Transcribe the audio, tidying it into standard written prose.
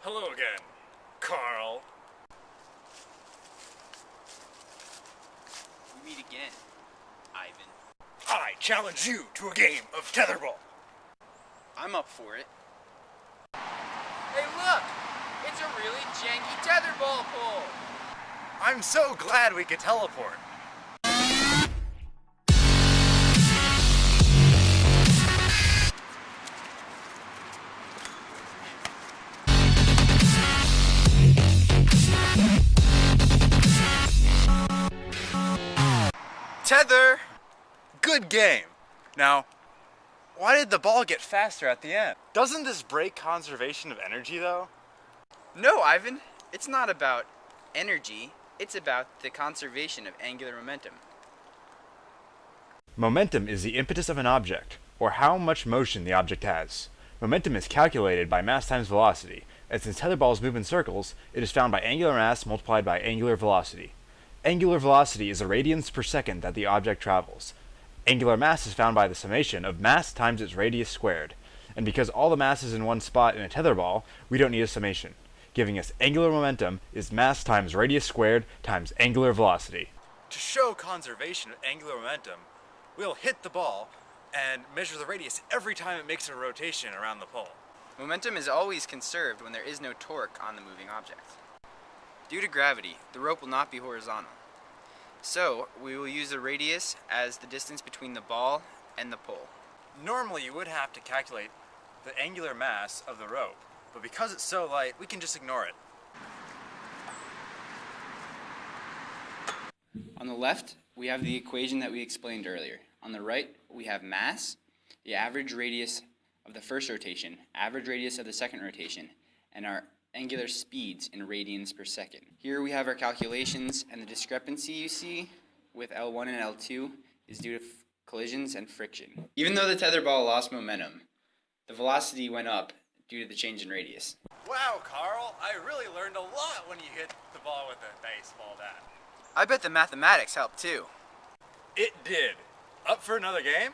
Hello again, Carl. We meet again, Ivan. I challenge you to a game of tetherball. I'm up for it. Hey look! It's a really janky tetherball pole! I'm so glad we could teleport. Tether! Good game. Now, why did the ball get faster at the end? Doesn't this break conservation of energy though? No, Ivan. It's not about energy. It's about the conservation of angular momentum. Momentum is the impetus of an object, or how much motion the object has. Momentum is calculated by mass times velocity, and since tetherballs move in circles, it is found by angular mass multiplied by angular velocity. Angular velocity is the radians per second that the object travels. Angular mass is found by the summation of mass times its radius squared, and because all the mass is in one spot in a tetherball, we don't need a summation, giving us angular momentum is mass times radius squared times angular velocity. To show conservation of angular momentum, we'll hit the ball and measure the radius every time it makes a rotation around the pole. Momentum is always conserved when there is no torque on the moving object. Due to gravity, the rope will not be horizontal. So, we will use the radius as the distance between the ball and the pole. Normally you would have to calculate the angular mass of the rope, but because it's so light, we can just ignore it. On the left, we have the equation that we explained earlier. On the right, we have mass, the average radius of the first rotation, average radius of the second rotation, and our angular speeds in radians per second. Here we have our calculations, and the discrepancy you see with L1 and L2 is due to collisions and friction. Even though the tetherball lost momentum, the velocity went up due to the change in radius. Wow, Carl, I really learned a lot when you hit the ball with a baseball bat. I bet the mathematics helped too. It did. Up for another game?